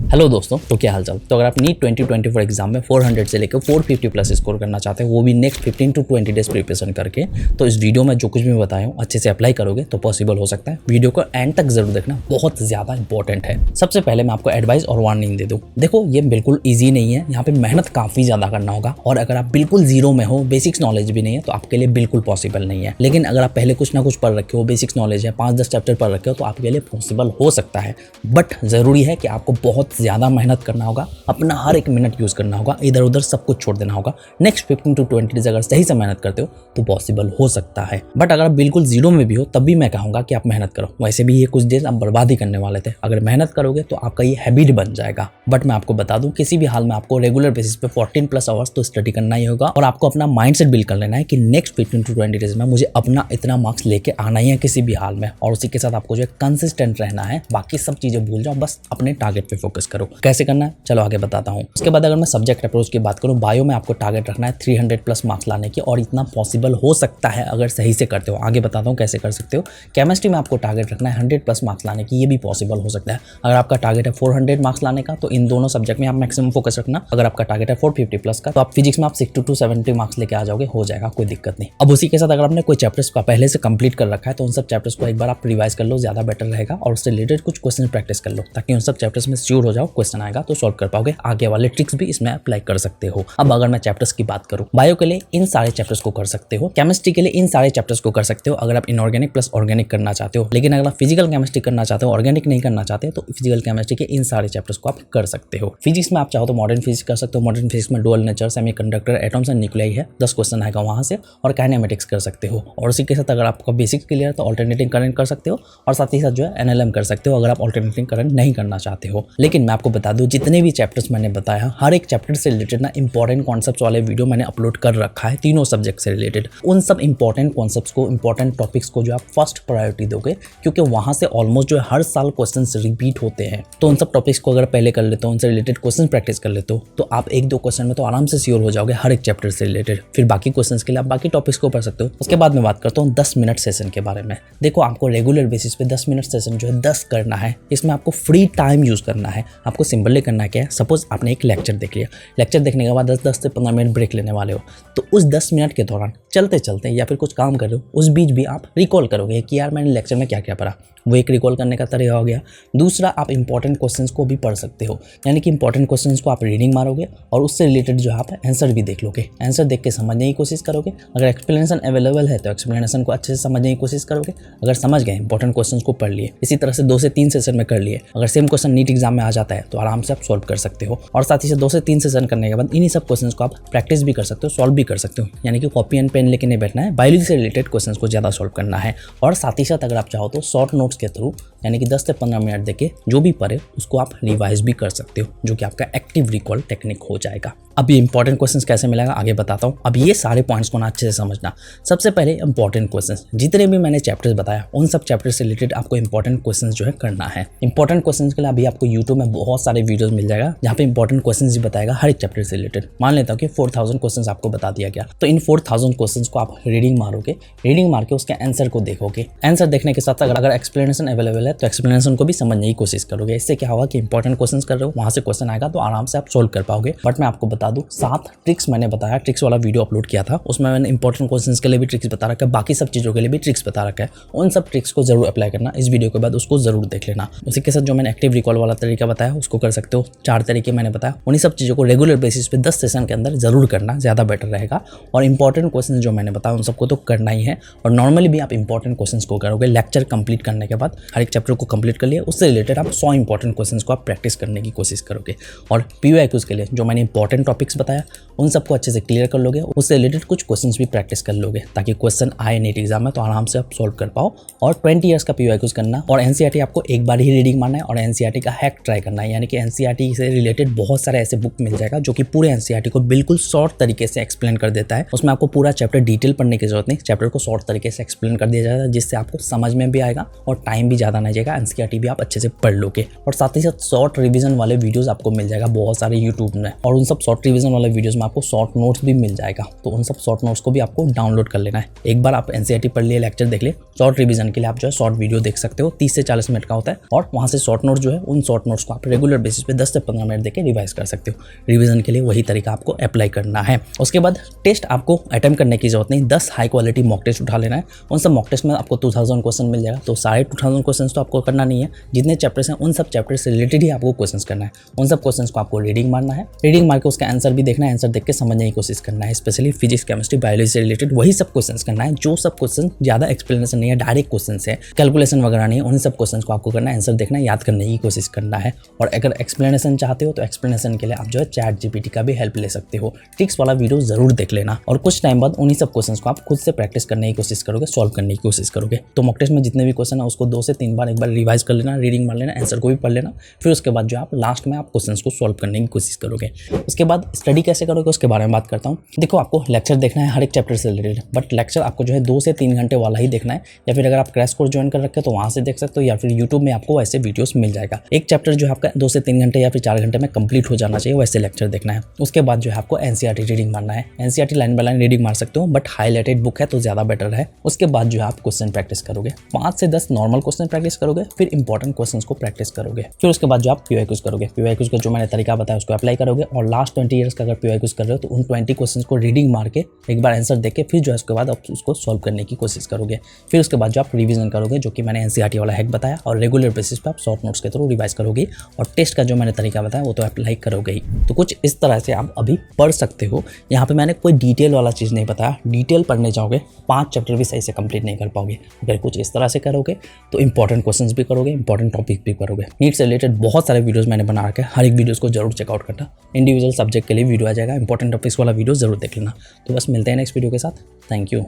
Hello दोस्तों, तो क्या हाल चाल। तो अगर आप नीट 2024 एग्जाम में 400 से लेकर 450 प्लस स्कोर करना चाहते हैं, वो भी नेक्स्ट 15 to 20 डेज प्रिपरेशन करके, तो इस वीडियो में जो कुछ भी बताया हूँ अच्छे से अप्लाई करोगे तो पॉसिबल हो सकता है। वीडियो को एंड तक जरूर देखना, बहुत ज्यादा इंपॉर्टेंट है। सबसे पहले मैं आपको एडवाइस और वार्निंग दे दूँ। देखो, ये बिल्कुल ईजी नहीं है, यहाँ पे मेहनत काफी ज्यादा करना होगा। और अगर आप बिल्कुल जीरो में हो, बेसिक्स नॉलेज भी नहीं है, तो आपके लिए बिल्कुल पॉसिबल नहीं है। लेकिन अगर आप पहले कुछ ना कुछ पढ़ रखे हो, बेसिक्स नॉलेज है, 5-10 चैप्टर पढ़ रखे हो, तो आपके लिए पॉसिबल हो सकता है। बट जरूरी है कि आपको बहुत ज्यादा मेहनत करना होगा, अपना हर एक मिनट यूज करना होगा, इधर उधर सब कुछ छोड़ देना होगा। नेक्स्ट 15 to 20 डेज अगर सही से मेहनत करते हो तो पॉसिबल हो सकता है। बट अगर आप बिल्कुल जीरो में भी हो, तब भी मैं कहूंगा कि आप मेहनत करो। वैसे भी ये कुछ डेज आप बर्बाद ही करने वाले थे। अगर मेहनत करोगे तो आपका ये हैबिट बन जाएगा। बट मैं आपको बता दूं, किसी भी हाल में आपको रेगुलर बेसिस पे 14 प्लस आवर्स तो स्टडी करना ही होगा। और आपको अपना माइंडसेट बिल्ड कर लेना है कि नेक्स्ट 15 to 20 डेज में मुझे अपना इतना मार्क्स लेके आना ही है किसी भी हाल में। और उसी के साथ आपको जो है कंसिस्टेंट रहना है। बाकी सब चीजें भूल जाओ, बस अपने टारगेट पे फोकस करो। कैसे करना है चलो आगे बताता हूँ। उसके बाद अगर मैं सब्जेक्ट अप्रोच की बात करूँ, बायो में आपको टारगेट रखना है 300 प्लस मार्क्स लाने की, और इतना पॉसिबल हो सकता है अगर सही से करते हो। आगे बताता हूँ कैसे कर सकते हो। केमिस्ट्री में आपको टारगेट रखना है 100 प्लस मार्क्स लाने की, ये भी पॉसिबल हो सकता है। अगर आपका टारगेट है 400 मार्क्स लाने का, तो इन दोनों सब्जेक्ट में आप मैक्सिमम फोकस रखना। अगर आपका टारगेट है 450 प्लस का, तो आप फिजिक्स में आप 60 to 70 मार्क्स लेके आ जाओगे, हो जाएगा, कोई दिक्कत नहीं। अब उसी के साथ अगर आपने कोई चैप्टर्स का पहले से कंप्लीट कर रखा है, तो उन सब चैप्टर्स को एक बार आप रिवाइज कर लो, ज्यादा बेटर रहेगा। और उससे रिलेटेड कुछ क्वेश्चन प्रैक्टिस कर लो, ताकि उन सब चैप्टर्स में श्योर हो जाओ, क्वेश्चन आएगा तो सॉल्व कर पाओगे। आगे वाले ट्रिक्स भी इसमें अप्लाई कर सकते हो। अब अगर मैं चैप्टर्स की बात करूं, बायो के लिए इन सारे चैप्टर्स को कर सकते हो, केमिस्ट्री के लिए इन सारे चैप्टर्स को कर सकते हो अगर आप इनऑर्गेनिक प्लस ऑर्गेनिक करना चाहते हो। लेकिन अगर आप फिजिकल केमिस्ट्री करना चाहते हो, ऑर्गेनिक नहीं करना चाहते, तो फिजिकल केमिस्ट्री के इन सारे चैप्टर्स को आप कर सकते हो। फिजिक्स में आप चाहो तो मॉडर्न फिजिक्स कर सकते हो। मॉडर्न फिजिक्स में dual nature, semiconductor, atoms and nuclei है, 10 क्वेश्चन आएगा वहां से। और काइनेमेटिक्स कर सकते हो। और उसी के साथ अगर आपका बेसिक्स क्लियर है तो अल्टरनेटिंग करंट कर सकते हो। और साथ ही साथ जो है एनएलएम कर सकते हो, अगर आप अल्टरनेटिंग करंट नहीं करना चाहते हो। लेकिन मैं आपको बता दूं, जितने भी चैप्टर्स मैंने बताया, हर एक चैप्टर से रिलेटेड ना इंपॉर्टेंट कॉन्सेप्ट्स वाले वीडियो मैंने अपलोड कर रखा है, तीनों सब्जेक्ट से रिलेटेड। उन सब इंपॉर्टेंट कॉन्सेप्ट्स को, इंपॉर्टेंट टॉपिक्स को जो आप फर्स्ट प्रायोरिटी दोगे, क्योंकि वहां से ऑलमोस्ट जो है हर साल क्वेश्चंस रिपीट होते हैं। तो उन सब टॉपिक्स को अगर पहले कर लेते हो, उनसे रिलेटेड क्वेश्चन प्रैक्टिस कर लेते हो, तो आप 1-2 क्वेश्चन में तो आराम से श्योर हो जाओगे हर एक चैप्टर से रिलेटेड। फिर बाकी क्वेश्चंस के लिए आप बाकी टॉपिक्स को पढ़ सकते हो। उसके बाद मैं बात करता हूँ 10 मिनट सेशन के बारे में। देखो, आपको रेगुलर बेसिस पे 10 मिनट सेशन जो है 10 करना है। इसमें आपको फ्री टाइम यूज करना है। आपको सिंपली करना क्या है, सपोज आपने एक लेक्चर देख लिया, लेक्चर देखने के बाद 10 से 15 मिनट ब्रेक लेने वाले हो, तो उस 10 मिनट के दौरान चलते चलते या फिर कुछ काम कर रहे हो, उस बीच भी आप रिकॉल करोगे कि यार मैंने लेक्चर में क्या क्या पढ़ा। वो एक रिकॉल करने का तरीका हो गया। दूसरा, आप इंपॉर्टेंट क्वेश्चंस को भी पढ़ सकते हो, यानी कि इंपॉर्टेंट क्वेश्चंस को आप रीडिंग मारोगे और उससे रिलेटेड जो है आप आंसर भी देख लोगे। आंसर देख के समझने की कोशिश करोगे। अगर एक्सप्लेनेशन अवेलेबल है तो एक्सप्लेनेशन को अच्छे से समझने की कोशिश करोगे। अगर समझ गए, इंपॉर्टेंट क्वेश्चंस को पढ़ लिए, इसी तरह से 2 से 3 सेशन में कर लिए। अगर सेम क्वेश्चन नीट एग्जाम में आ जाता है तो आराम से आप सॉल्व कर सकते हो। और साथ ही साथ 2 से 3 सेशन करने के बाद इन्हीं सब क्वेश्चंस को आप प्रैक्टिस भी कर सकते हो, सॉल्व भी कर सकते हो। यानी कि कॉपी एंड पेन लेके नहीं बैठना है, बायोलॉजी से रिलेटेड क्वेश्चंस को ज्यादा सॉल्व करना है। और साथ ही साथ अगर आप चाहो तो शॉर्ट नोट्स के थ्रू, यानी कि 10 से 15 मिनट देके जो भी पढ़े उसको आप रिवाइज भी कर सकते हो, जो कि आपका एक्टिव रिकॉल टेक्निक हो जाएगा। अब ये इंपॉर्टेंट क्वेश्चंस कैसे मिलेगा आगे बताता हूँ। अब ये सारे पॉइंट्स को ना अच्छे से समझना। सबसे पहले इंपॉर्टेंट क्वेश्चंस, जितने भी मैंने चैप्टर्स बताया उन सब चैप्टर से रिलेटेड आपको इंपॉर्टेंट क्वेश्चंस जो है करना है। इंपॉर्टेंट क्वेश्चंस के लिए अभी आपको यूट्यूब में बहुत सारे वीडियोस मिल जाएगा, जहाँ पे इंपॉर्टेंट क्वेश्चंस ही बताएगा हर एक चैप्टर से रिलेटेड। मान लेता हूँ कि 4000 क्वेश्चंस आपको बता दिया गया, तो इन 4000 क्वेश्चंस को आप रीडिंग मारोगे। रीडिंग मार के उसके आंसर को देखोगे। आंसर देखने के साथ अगर एक्सप्लेनेशन अवेलेबल है तो एक्सप्लेनेशन को भी समझने की कोशिश करोगे। इससे क्या होगा कि इंपॉर्टेंट क्वेश्चंस कर रहे हो, वहां से क्वेश्चन आएगा तो आराम से आप सोल्व कर पाओगे। बट मैं आपको बता दूं, 7 ट्रिक्स मैंने बताया, ट्रिक्स वाला वीडियो अपलोड किया था, उसमें मैंने इंपॉर्टेंट क्वेश्चंस के लिए भी ट्रिक्स बता रखा है, बाकी सब चीजों के लिए भी ट्रिक्स बता रखा है। उन सब ट्रिक्स को जरूर अप्लाई करना। इस वीडियो के बाद उसको जरूर देख लेना। उसी के साथ जो मैंने एक्टिव रिकॉल वाला तरीका बताया उसको कर सकते हो। 4 तरीके मैंने बताया, उन्हीं सब चीजों को रेगुलर बेसिस पे 10 सेशन के अंदर जरूर करना, ज्यादा बेटर रहेगा। और इंपॉर्टेंट क्वेश्चन जो मैंने बताया उन सबको तो करना ही है। और नॉर्मली भी आप इंपॉर्टेंट क्वेश्चन को करोगे। लेक्चर कंप्लीट करने के बाद हर एक चैप्टर को कंप्लीट कर लिया, उससे रिलेटेड आप 100 इंपॉर्टेंट क्वेश्चंस को आप प्रैक्टिस करने की कोशिश करोगे। और पीयूआईक्यूज के लिए जो मैंने इंपॉर्टेंट टॉपिक्स बताया उन सबको अच्छे से क्लियर कर लोगे, उससे रिलेटेड कुछ क्वेश्चंस भी प्रैक्टिस कर लोगे, ताकि क्वेश्चन आए नीट एग्जाम में तो आराम से आप सॉल्व कर पाओ। और 20 ईयर्स का पीयूआईक्यूज करना, और एनसीईआरटी आपको एक बार ही रीडिंग मारना है और एनसीईआरटी का हैक ट्राई करना है। यानी कि एनसीईआरटी से रिलेटेड बहुत सारे ऐसे बुक मिल जाएगा जो कि पूरे एनसीईआरटी को बिल्कुल शॉर्ट तरीके से एक्सप्लेन कर देता है। उसमें आपको पूरा चैप्टर डिटेल पढ़ने की जरूरत नहीं, चैप्टर को शॉर्ट तरीके से एक्सप्लेन कर दिया जाएगा, जिससे आपको समझ में भी आएगा और टाइम भी ज़्यादा बनाया जाएगा, एनसीईआरटी भी आप अच्छे से पढ़ लोगे। और साथ ही साथ शॉर्ट रिवीजन वाले वीडियोस आपको मिल जाएगा बहुत सारे यूट्यूब में, और उन सब शॉर्ट रिवीजन वाले वीडियोस में आपको शॉर्ट नोट्स भी मिल जाएगा। तो उन सब शॉर्ट नोट्स को भी आपको डाउनलोड कर लेना है। एक बार आप एनसीईआरटी पढ़ लिए, लेक्चर देख लिए, शॉर्ट रिवीजन के लिए आप जो है शॉर्ट वीडियो देख सकते हो, 30 से 40 मिनट का होता है, और वहाँ से शॉर्ट नोट जो है उन शॉर्ट नोट्स को आप रेगुलर बेसिस पे 10 से 15 मिनट देके रिवाइज कर सकते हो। रिवीजन के लिए वही तरीका आपको अप्लाई करना है। उसके बाद टेस्ट आपको अटेम्प्ट करने की जरूरत नहीं, 10 हाई क्वालिटी मॉक टेस्ट उठा लेना है। उन सब मॉक टेस्ट में आपको 2000 क्वेश्चन मिल जाएगा। तो सारे 2000 क्वेश्चन तो आपको करना नहीं है, जितने चैप्टर्स हैं उन सब चैप्टर से रिलेटेड ही आपको क्वेश्चन करना है। उन सब क्वेश्चन को आपको रीडिंग मारना है, रीडिंग मार के उसका आंसर भी देखना है, आंसर देख के समझने की कोशिश करना है। स्पेशली फिजिक्स, केमिस्ट्री, बायोलॉजी से रिलेटेड वही सब क्वेश्चन करना है। जो सब क्वेश्चन ज़्यादा एक्सप्लेनेशन नहीं है, डायरेक्ट क्वेश्चन है, कैलकुलेशन वगैरह नहीं है, उन सब क्वेश्चन को आपको करना है, आंसर देखना है, याद करने की कोशिश करना है। और अगर एक्सप्लेनेशन चाहते हो तो एक्सप्लेनेशन के लिए आप जो है चैट जीपीटी का भी हेल्प ले सकते हो। ट्रिक्स वाला वीडियो जरूर देख लेना, और कुछ टाइम बाद उन्हीं सब क्वेश्चंस को आप खुद से प्रैक्टिस करने की कोशिश करोगे, सॉल्व करने की कोशिश करोगे। तो मॉक टेस्ट में जितने भी क्वेश्चन है उसको 2 से 3 बार एक बार रिवाइज कर लेना, रीडिंग मार लेना, आंसर को भी पढ़ लेना। फिर उसके बाद जो आप लास्ट में आप क्वेश्चंस को सॉल्व करने की कोशिश करोगे। उसके बाद स्टडी कैसे करोगे उसके बारे में बात करता हूँ। देखो, आपको लेक्चर देखना है हर एक चैप्टर से रिलेटेड, बट लेक्चर आपको जो है 2 से 3 घंटे वाला ही देखना है, या फिर अगर आप क्रैश कोर्स ज्वाइन कर रखे हो तो वहाँ से देख सकते हो, या फिर यूट्यूब में आपको वैसे वीडियोस मिल जाएगा। एक चैप्टर जो है आपका 2 से 3 घंटे या फिर 4 घंटे में कंप्लीट हो जाना चाहिए, वैसे लेक्चर देखना है। उसके बाद जो है आपको एनसीईआरटी रीडिंग मारना है। NCERT line by line reading मार सकते हो, बट हाईलाइटेड बुक है तो ज़्यादा बेटर है। उसके बाद जो है आप क्वेश्चन प्रैक्टिस करोगे, 5 से 10 नॉर्मल क्वेश्चन प्रैक्टिस करोगे, फिर इंपॉर्टेंट क्वेश्चंस को प्रैक्टिस करोगे। फिर उसके बाद जो आप पीवाईक्यूज करोगे, पीवाईक्यूज का जो मैंने तरीका बताया उसको अप्लाई करोगे, और लास्ट 20 ईयर्स का अगर पीवाईक्यूज कर रहे हो तो उन 20 क्वेश्चंस को रीडिंग मार के एक बार आंसर देख के फिर जो है उसके बाद आप उसको सॉल्व करने की कोशिश करोगे। फिर उसके बाद जो आप रिवीजन करोगे, जो कि मैंने एनसीईआरटी वाला हैक बताया, और रेगुलर बेसिस पे आप शॉर्ट नोट्स के थ्रू रिवाइज करोगे, और टेस्ट का जो मैंने तरीका बताया वो तो अप्लाई करोगे ही। तो कुछ इस तरह से आप अभी पढ़ सकते हो। यहाँ पे मैंने कोई डिटेल वाला चीज़ नहीं बताया, डिटेल पढ़ने जाओगे 5 चैप्टर भी सही से कंप्लीट नहीं कर पाओगे। अगर कुछ इस तरह से करोगे तो इंपॉर्टेंट क्वेश्चंस भी करोगे, इंपॉर्टेंट टॉपिक भी करोगे। नीट से रिलेटेड बहुत सारे वीडियोस मैंने बना रखे हैं, हर एक वीडियोस को जरूर चेकआउट करना। इंडिविजुअल सब्जेक्ट के लिए वीडियो आ जाएगा, इंपॉर्टेंट टॉपिक्स वाला वीडियो जरूर देख लेना। तो बस मिलते हैं नेक्स्ट वीडियो के साथ। Thank you.